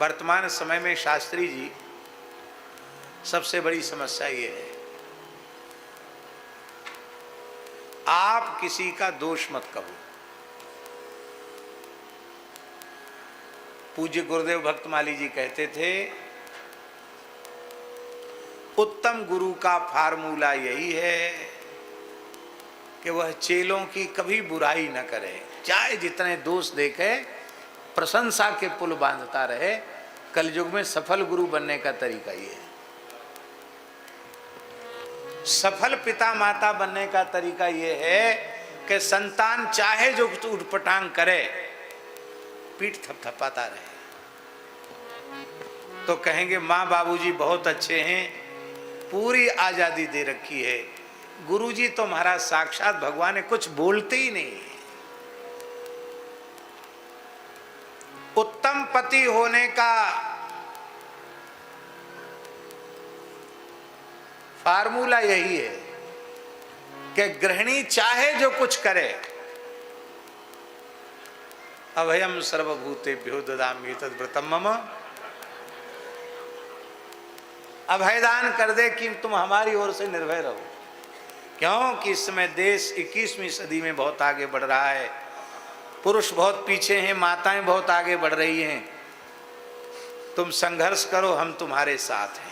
वर्तमान समय में शास्त्री जी सबसे बड़ी समस्या ये है, आप किसी का दोष मत कहो। पूज्य गुरुदेव भक्तमाली जी कहते थे, उत्तम गुरु का फार्मूला यही है कि वह चेलों की कभी बुराई न करे, चाहे जितने दोष देखे प्रशंसा के पुल बांधता रहे। कलयुग में सफल गुरु बनने का तरीका ये है। सफल पिता माता बनने का तरीका ये है कि संतान चाहे जो उठपटांग करे, पीठ थपथपाता रहे तो कहेंगे माँ बाबूजी बहुत अच्छे हैं, पूरी आजादी दे रखी है। गुरुजी तो महाराज साक्षात भगवान है, कुछ बोलते ही नहीं है। उत्तम पति होने का फार्मूला यही है कि गृहिणी चाहे जो कुछ करे, अभयम सर्वभूतेभ्यो ददामि तद्व्रतम मम, अभयदान कर दे कि तुम हमारी ओर से निर्भय रहो। क्योंकि इस समय देश 21वीं सदी में बहुत आगे बढ़ रहा है, पुरुष बहुत पीछे हैं, माताएं बहुत आगे बढ़ रही हैं। तुम संघर्ष करो, हम तुम्हारे साथ हैं।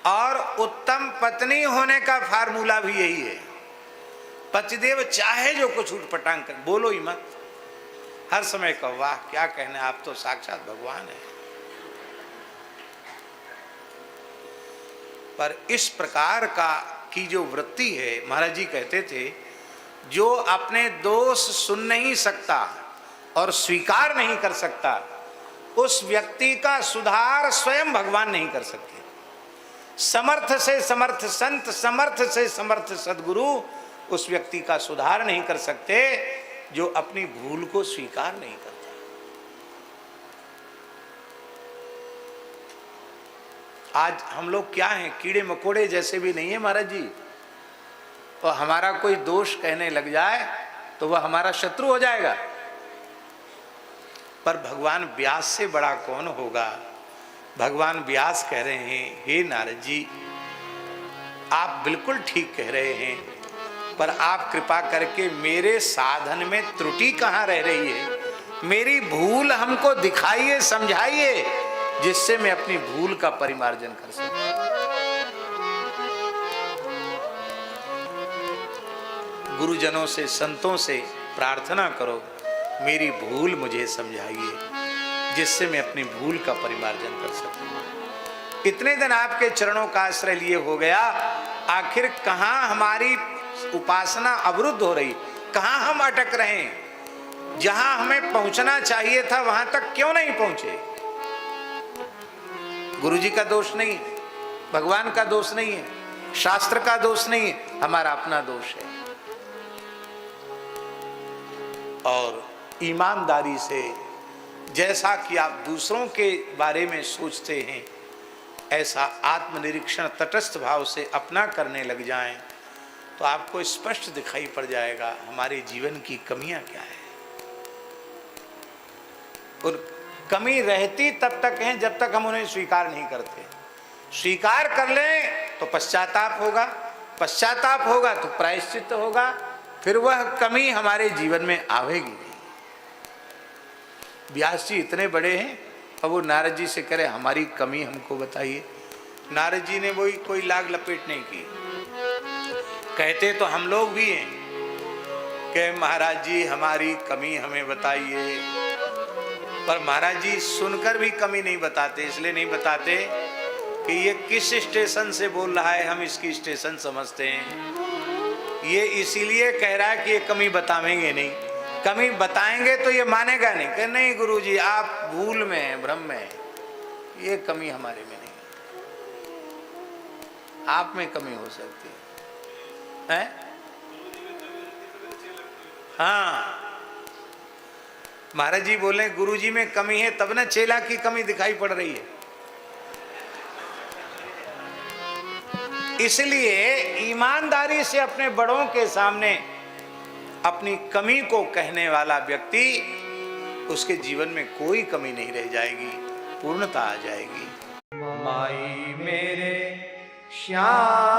और उत्तम पत्नी होने का फार्मूला भी यही है, पतिदेव चाहे जो कुछ उठपटांग कर, बोलो ही मत, हर समय कहो वाह क्या कहने, आप तो साक्षात भगवान है। पर इस प्रकार का की जो वृत्ति है, महाराज जी कहते थे, जो अपने दोष सुन नहीं सकता और स्वीकार नहीं कर सकता, उस व्यक्ति का सुधार स्वयं भगवान नहीं कर सकते। समर्थ से समर्थ संत, समर्थ से समर्थ सद्गुरु उस व्यक्ति का सुधार नहीं कर सकते जो अपनी भूल को स्वीकार नहीं करता। आज हम लोग क्या हैं, कीड़े मकोड़े जैसे भी नहीं है महाराज जी। और हमारा कोई दोष कहने लग जाए तो वह हमारा शत्रु हो जाएगा। पर भगवान व्यास से बड़ा कौन होगा। भगवान व्यास कह रहे हैं, हे नारद जी आप बिल्कुल ठीक कह रहे हैं, पर आप कृपा करके मेरे साधन में त्रुटि कहाँ रह रही है, मेरी भूल हमको दिखाइए, समझाइए, जिससे मैं अपनी भूल का परिमार्जन कर सकूं। गुरुजनों से, संतों से प्रार्थना करो, मेरी भूल मुझे समझाइए, जिससे मैं अपनी भूल का परिमार्जन कर सकूं। इतने दिन आपके चरणों का आश्रय लिए हो गया, आखिर कहाँ हमारी उपासना अवरुद्ध हो रही, कहाँ हम अटक रहे हैं, जहां हमें पहुंचना चाहिए था वहां तक क्यों नहीं पहुंचे। गुरुजी का दोष नहीं है, भगवान का दोष नहीं है, शास्त्र का दोष नहीं है, हमारा अपना दोष है। और ईमानदारी से, जैसा कि आप दूसरों के बारे में सोचते हैं, ऐसा आत्मनिरीक्षण तटस्थ भाव से अपना करने लग जाएं तो आपको स्पष्ट दिखाई पड़ जाएगा हमारे जीवन की कमियां क्या है। और कमी रहती तब तक है जब तक हम उन्हें स्वीकार नहीं करते। स्वीकार कर लें तो पश्चाताप होगा, पश्चाताप होगा तो प्रायश्चित होगा, फिर वह कमी हमारे जीवन में आवेगी नहीं। व्यास जी इतने बड़े हैं, अब वो नारद जी से करे हमारी कमी हमको बताइए। नारद जी ने वही कोई लाग लपेट नहीं की। कहते तो हम लोग भी हैं कि महाराज जी हमारी कमी हमें बताइए, पर महाराज जी सुनकर भी कमी नहीं बताते। इसलिए नहीं बताते कि ये किस स्टेशन से बोल रहा है, हम इसकी स्टेशन समझते हैं। ये इसीलिए कह रहा है कि ये कमी बतावेंगे नहीं, कमी बताएंगे तो ये मानेगा नहीं कि नहीं गुरुजी आप भूल में हैं, भ्रम में हैं, ये कमी हमारे में नहीं, आप में कमी हो सकती है। हाँ, महाराज जी बोले गुरुजी में कमी है तब ना चेला की कमी दिखाई पड़ रही है। इसलिए ईमानदारी से अपने बड़ों के सामने अपनी कमी को कहने वाला व्यक्ति, उसके जीवन में कोई कमी नहीं रह जाएगी, पूर्णता आ जाएगी। माई मेरे श्याम